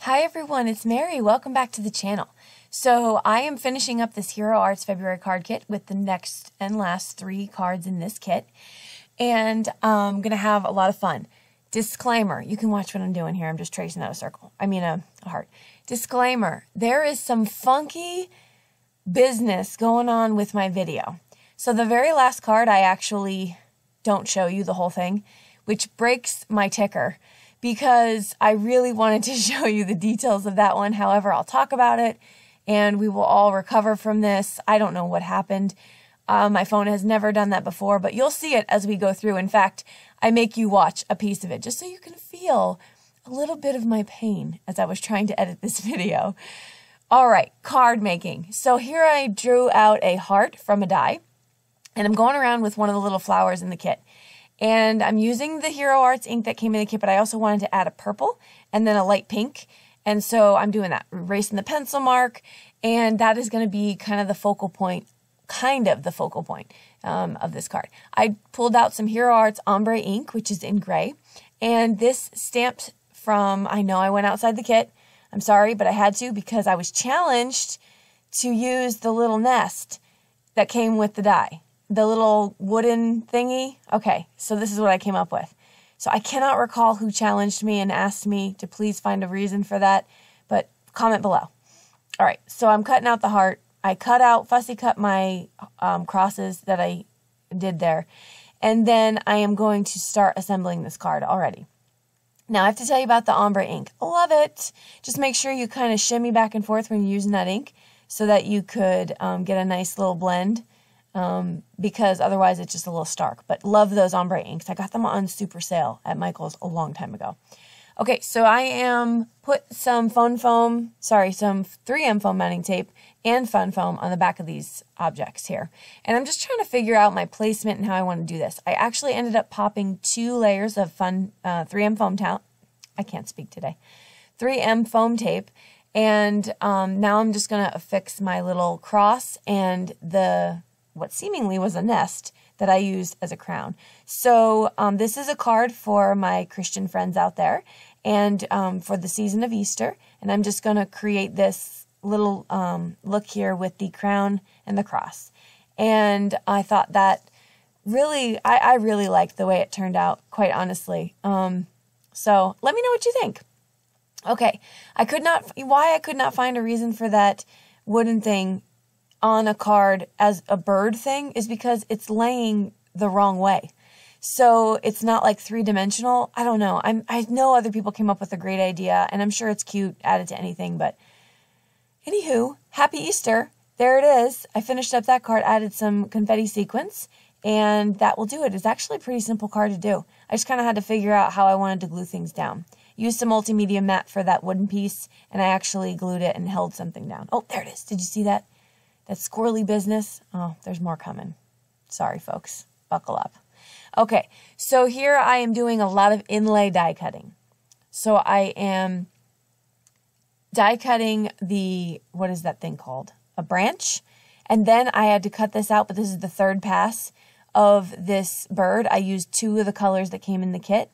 Hi everyone, it's Mary. Welcome back to the channel. So I am finishing up this Hero Arts February card kit with the next and last 3 cards in this kit. And I'm going to have a lot of fun. Disclaimer, you can watch what I'm doing here. I'm just tracing out a circle. A heart. Disclaimer, there is some funky business going on with my video. So the very last card, I actually don't show you the whole thing, which breaks my ticker, because I really wanted to show you the details of that one. However, I'll talk about it, and we will all recover from this. I don't know what happened. My phone has never done that before, but you'll see it as we go through. In fact, I make you watch a piece of it just so you can feel a little bit of my pain as I was trying to edit this video. All right, card making. So here I drew out a heart from a die, and I'm going around with one of the little flowers in the kit. And I'm using the Hero Arts ink that came in the kit, but I also wanted to add a purple and then a light pink. And so I'm doing that, erasing the pencil mark, and that is going to be kind of the focal point, of this card. I pulled out some Hero Arts ombre ink, which is in gray, and this stamped from, I know I went outside the kit. I'm sorry, but I had to because I was challenged to use the little nest that came with the die. The little wooden thingy. Okay, so this is what I came up with. So I cannot recall who challenged me and asked me to please find a reason for that, but comment below. All right, so I'm cutting out the heart. I fussy cut my crosses that I did there, and then I am going to start assembling this card already. Now I have to tell you about the ombre ink. Love it. Just make sure you kind of shimmy back and forth when you're using that ink so that you could get a nice little blend. Because otherwise it's just a little stark. But love those ombre inks. I got them on super sale at Michael's a long time ago. Okay, so I am put some some 3M foam mounting tape and fun foam on the back of these objects here. And I'm just trying to figure out my placement and how I want to do this. I actually ended up popping 2 layers of 3M foam I can't speak today. 3M foam tape. And now I'm just going to affix my little cross and what seemingly was a nest that I used as a crown. So this is a card for my Christian friends out there, and for the season of Easter. And I'm just going to create this little look here with the crown and the cross. And I thought that really, I really liked the way it turned out, quite honestly. So let me know what you think. Okay, why I could not find a reason for that wooden thing on a card as a bird thing is because it's laying the wrong way. So it's not like 3-dimensional. I don't know. I know other people came up with a great idea, and I'm sure it's cute, added to anything, but anywho, happy Easter. There it is. I finished up that card, added some confetti sequins, and that will do it. It's actually a pretty simple card to do. I just kind of had to figure out how I wanted to glue things down. Used some multimedia mat for that wooden piece, and I actually glued it and held something down. Oh, there it is. Did you see that? That squirrely business. Oh, there's more coming. Sorry, folks. Buckle up. Okay, so here I am doing a lot of inlay die cutting. So I am die cutting what is that thing called? A branch. And then I had to cut this out, but this is the 3rd pass of this bird. I used 2 of the colors that came in the kit,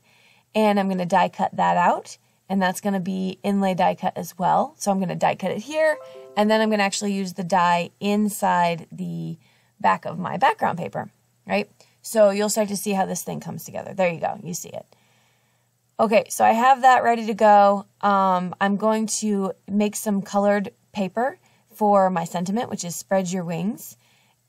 and I'm going to die cut that out. And that's going to be inlay die cut as well. So I'm going to die cut it here, and then I'm going to actually use the die inside the back of my background paper, right? So you'll start to see how this thing comes together. There you go. You see it. Okay, so I have that ready to go. I'm going to make some colored paper for my sentiment, which is spread your wings.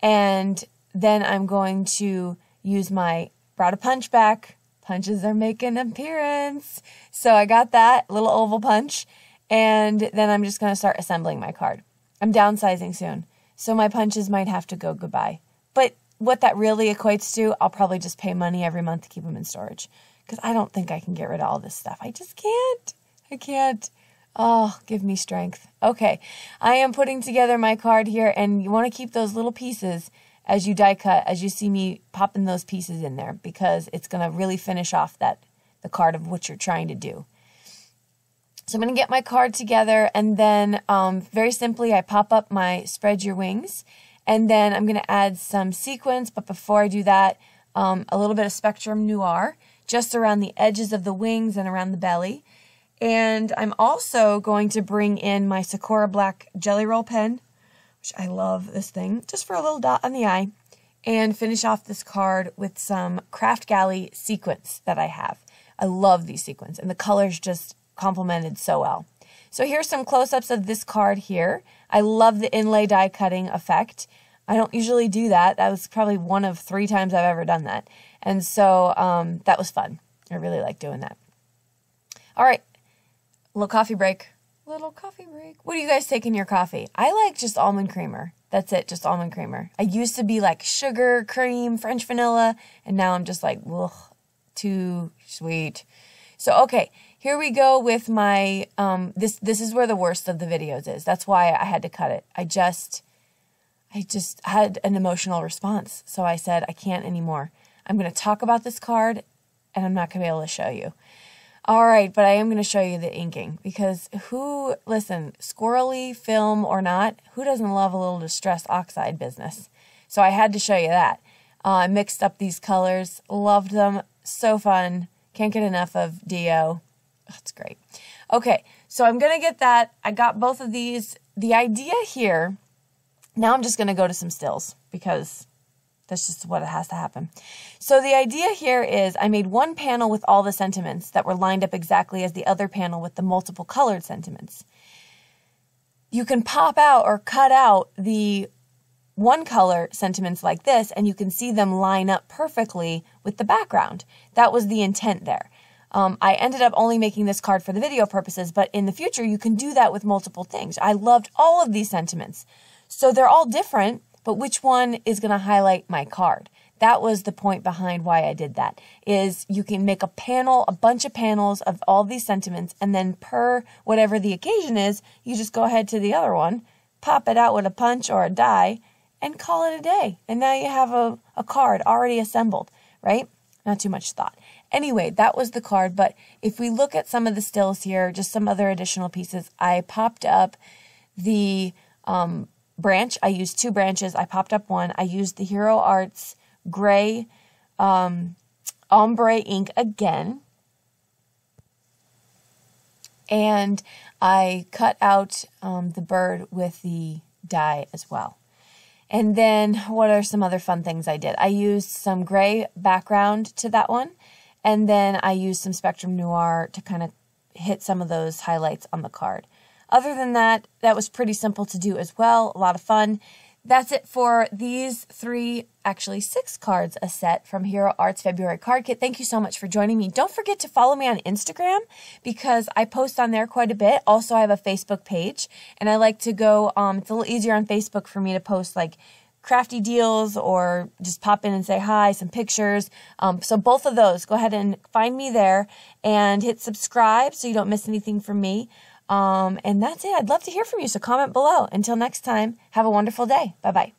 And then I'm going to use my brow to punch back. Punches are making an appearance. So I got that little oval punch, and then I'm just going to start assembling my card. I'm downsizing soon, so my punches might have to go goodbye. But what that really equates to, I'll probably just pay money every month to keep them in storage, because I don't think I can get rid of all this stuff. I just can't. I can't. Oh, give me strength. Okay, I am putting together my card here, and you want to keep those little pieces as you die cut, as you see me popping those pieces in there, because it's going to really finish off the card of what you're trying to do. So I'm going to get my card together, and then very simply I pop up my spread your wings, and then I'm going to add some sequins, but before I do that, a little bit of Spectrum Noir just around the edges of the wings and around the belly. And I'm also going to bring in my Sakura Black Jelly Roll pen, which I love this thing, just for a little dot on the eye, and finish off this card with some Craft Galley sequins that I have. I love these sequins, and the colors just complemented so well. So here's some close-ups of this card here. I love the inlay die cutting effect. I don't usually do that. That was probably one of 3 times I've ever done that. And so that was fun. I really like doing that. All right, little coffee break. Little coffee break. What do you guys take in your coffee? I like just almond creamer. That's it, just almond creamer. I used to be like sugar, cream, French vanilla, and now I'm just like, ugh, too sweet. So, okay, here we go with my, this is where the worst of the videos is. That's why I had to cut it. I just had an emotional response. So I said, I can't anymore. I'm going to talk about this card, and I'm not going to be able to show you. All right, but I am going to show you the inking, because listen, squirrely film or not, who doesn't love a little distress oxide business? So I had to show you that. I mixed up these colors, loved them, so fun. Can't get enough of Dio. That's great. Okay, so I'm going to get that. I got both of these. The idea here, now I'm just going to go to some stills, because that's just what it has to happen. So the idea here is I made one panel with all the sentiments that were lined up exactly as the other panel with the multiple colored sentiments. You can pop out or cut out the one color sentiments like this, and you can see them line up perfectly with the background. That was the intent there. I ended up only making this card for the video purposes, but in the future you can do that with multiple things. I loved all of these sentiments. So they're all different, but which one is going to highlight my card? That was the point behind why I did that, is you can make a panel, a bunch of panels of all these sentiments, and then per whatever the occasion is, you just go ahead to the other one, pop it out with a punch or a die, and call it a day. And now you have a card already assembled, right? Not too much thought. Anyway, that was the card, but if we look at some of the stills here, just some other additional pieces, I popped up the branch. I used 2 branches. I popped up one. I used the Hero Arts gray ombre ink again. And I cut out the bird with the die as well. And then what are some other fun things I did? I used some gray background to that one. And then I used some Spectrum Noir to kind of hit some of those highlights on the card. Other than that, that was pretty simple to do as well. A lot of fun. That's it for these 3, actually 6 cards a set from Hero Arts February Card Kit. Thank you so much for joining me. Don't forget to follow me on Instagram, because I post on there quite a bit. Also, I have a Facebook page, and I like to go, it's a little easier on Facebook for me to post like crafty deals or just pop in and say hi, some pictures. So both of those, go ahead and find me there and hit subscribe so you don't miss anything from me. And that's it. I'd love to hear from you, so comment below. Until next time, have a wonderful day. Bye-bye.